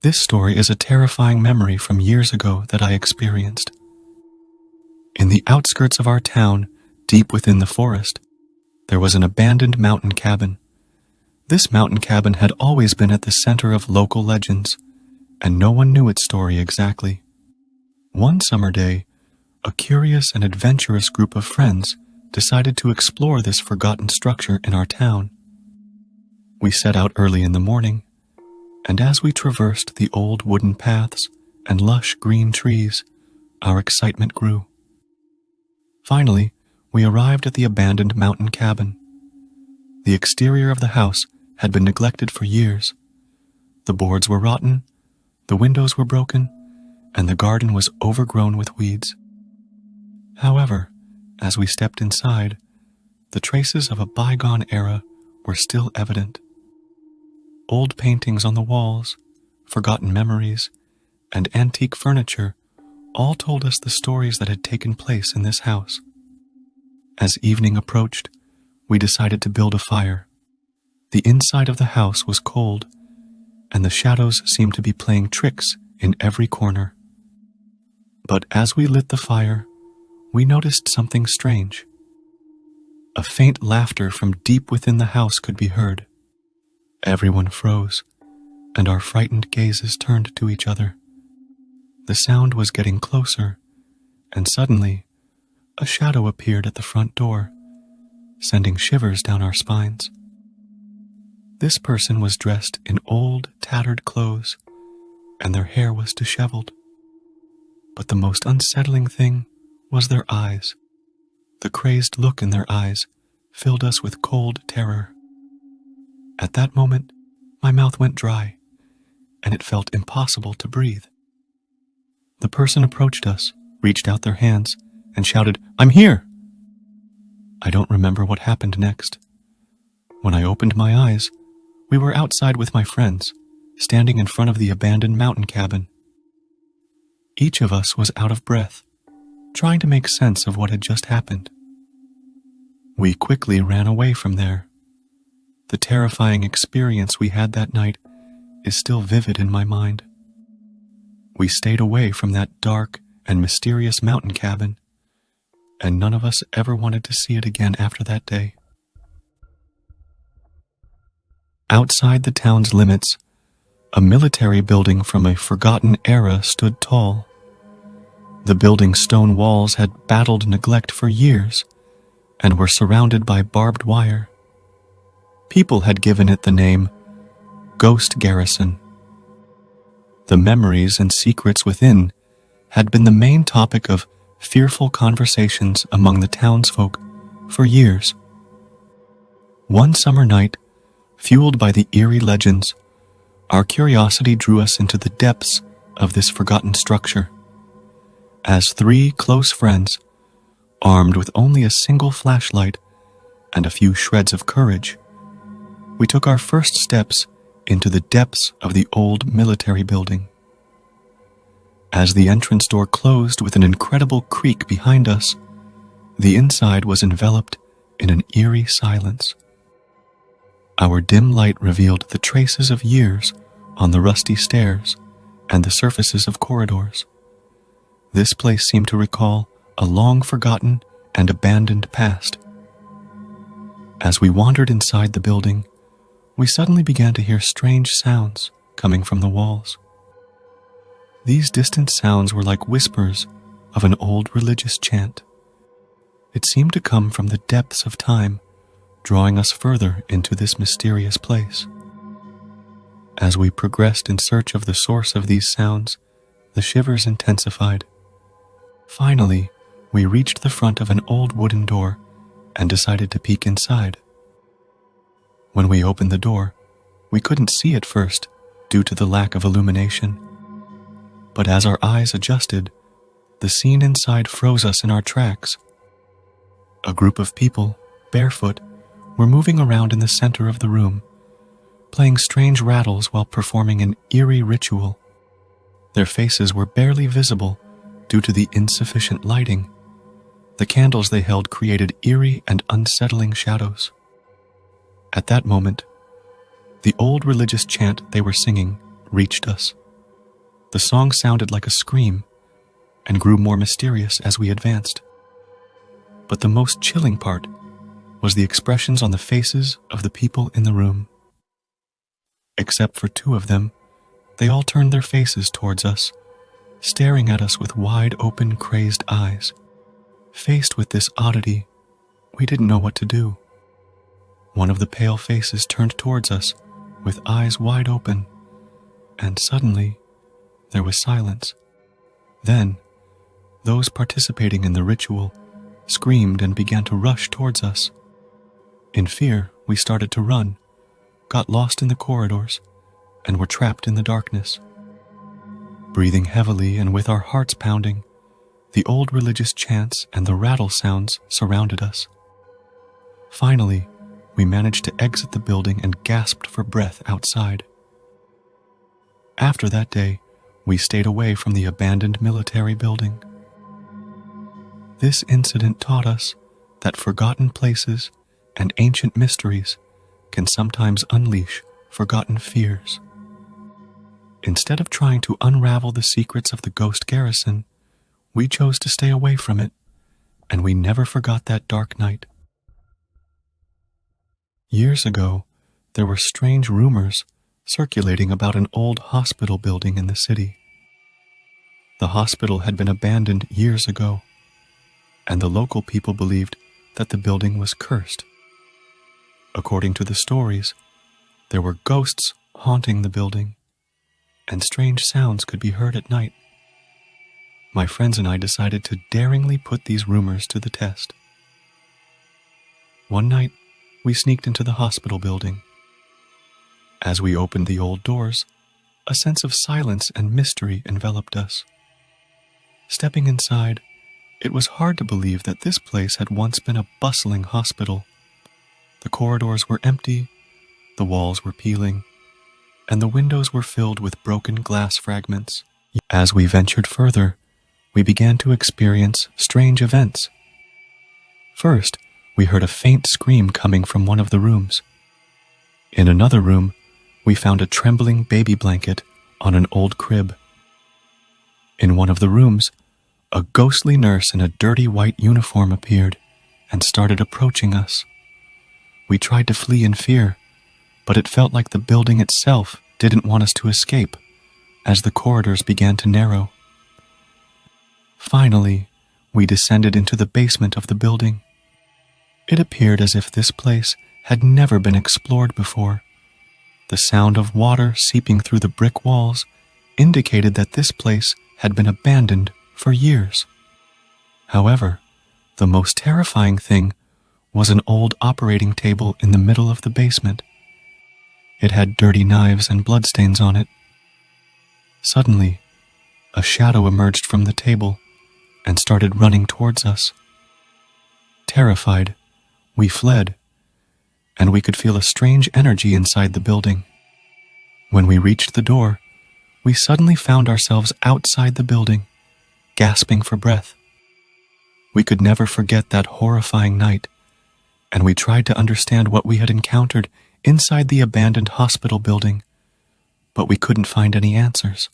This story is a terrifying memory from years ago that I experienced. In the outskirts of our town, deep within the forest, there was an abandoned mountain cabin. This mountain cabin had always been at the center of local legends, and no one knew its story exactly. One summer day, a curious and adventurous group of friends decided to explore this forgotten structure in our town. We set out early in the morning, and as we traversed the old wooden paths and lush green trees, our excitement grew. Finally, we arrived at the abandoned mountain cabin. The exterior of the house had been neglected for years. The boards were rotten, the windows were broken, and the garden was overgrown with weeds. However, as we stepped inside, the traces of a bygone era were still evident. Old paintings on the walls, forgotten memories, and antique furniture all told us the stories that had taken place in this house. As evening approached, we decided to build a fire. The inside of the house was cold, and the shadows seemed to be playing tricks in every corner. But as we lit the fire, we noticed something strange. A faint laughter from deep within the house could be heard. Everyone froze, and our frightened gazes turned to each other. The sound was getting closer, and suddenly, a shadow appeared at the front door, sending shivers down our spines. This person was dressed in old, tattered clothes, and their hair was disheveled. But the most unsettling thing was their eyes. The crazed look in their eyes filled us with cold terror. At that moment, my mouth went dry, and it felt impossible to breathe. The person approached us, reached out their hands, and shouted, "I'm here!" I don't remember what happened next. When I opened my eyes, we were outside with my friends, standing in front of the abandoned mountain cabin. Each of us was out of breath, trying to make sense of what had just happened. We quickly ran away from there. The terrifying experience we had that night is still vivid in my mind. We stayed away from that dark and mysterious mountain cabin, and none of us ever wanted to see it again after that day. Outside the town's limits, a military building from a forgotten era stood tall. The building's stone walls had battled neglect for years and were surrounded by barbed wire. People had given it the name Ghost Garrison. The memories and secrets within had been the main topic of fearful conversations among the townsfolk for years. One summer night, fueled by the eerie legends, our curiosity drew us into the depths of this forgotten structure. As three close friends, armed with only a single flashlight and a few shreds of courage, we took our first steps into the depths of the old military building. As the entrance door closed with an incredible creak behind us, the inside was enveloped in an eerie silence. Our dim light revealed the traces of years on the rusty stairs and the surfaces of corridors. This place seemed to recall a long-forgotten and abandoned past. As we wandered inside the building, we suddenly began to hear strange sounds coming from the walls. These distant sounds were like whispers of an old religious chant. It seemed to come from the depths of time, drawing us further into this mysterious place. As we progressed in search of the source of these sounds, the shivers intensified. Finally, we reached the front of an old wooden door and decided to peek inside. When we opened the door, we couldn't see at first due to the lack of illumination. But as our eyes adjusted, the scene inside froze us in our tracks. A group of people, barefoot, were moving around in the center of the room, playing strange rattles while performing an eerie ritual. Their faces were barely visible due to the insufficient lighting. The candles they held created eerie and unsettling shadows. At that moment, the old religious chant they were singing reached us. The song sounded like a scream and grew more mysterious as we advanced. But the most chilling part was the expressions on the faces of the people in the room. Except for two of them, they all turned their faces towards us, staring at us with wide-open, crazed eyes. Faced with this oddity, we didn't know what to do. One of the pale faces turned towards us with eyes wide open, and suddenly there was silence. Then, those participating in the ritual screamed and began to rush towards us. In fear, we started to run, got lost in the corridors, and were trapped in the darkness. Breathing heavily and with our hearts pounding, the old religious chants and the rattle sounds surrounded us. Finally, we managed to exit the building and gasped for breath outside. After that day, we stayed away from the abandoned military building. This incident taught us that forgotten places and ancient mysteries can sometimes unleash forgotten fears. Instead of trying to unravel the secrets of the ghost garrison, we chose to stay away from it, and we never forgot that dark night. Years ago, there were strange rumors circulating about an old hospital building in the city. The hospital had been abandoned years ago, and the local people believed that the building was cursed. According to the stories, there were ghosts haunting the building, and strange sounds could be heard at night. My friends and I decided to daringly put these rumors to the test. One night, we sneaked into the hospital building. As we opened the old doors, a sense of silence and mystery enveloped us. Stepping inside, it was hard to believe that this place had once been a bustling hospital. The corridors were empty, the walls were peeling, and the windows were filled with broken glass fragments. As we ventured further, we began to experience strange events. First, we heard a faint scream coming from one of the rooms. In another room, we found a trembling baby blanket on an old crib. In one of the rooms, a ghostly nurse in a dirty white uniform appeared and started approaching us. We tried to flee in fear, but it felt like the building itself didn't want us to escape as the corridors began to narrow. Finally, we descended into the basement of the building. It appeared as if this place had never been explored before. The sound of water seeping through the brick walls indicated that this place had been abandoned for years. However, the most terrifying thing was an old operating table in the middle of the basement. It had dirty knives and bloodstains on it. Suddenly, a shadow emerged from the table and started running towards us. Terrified, we fled, and we could feel a strange energy inside the building. When we reached the door, we suddenly found ourselves outside the building, gasping for breath. We could never forget that horrifying night, and we tried to understand what we had encountered inside the abandoned hospital building, but we couldn't find any answers.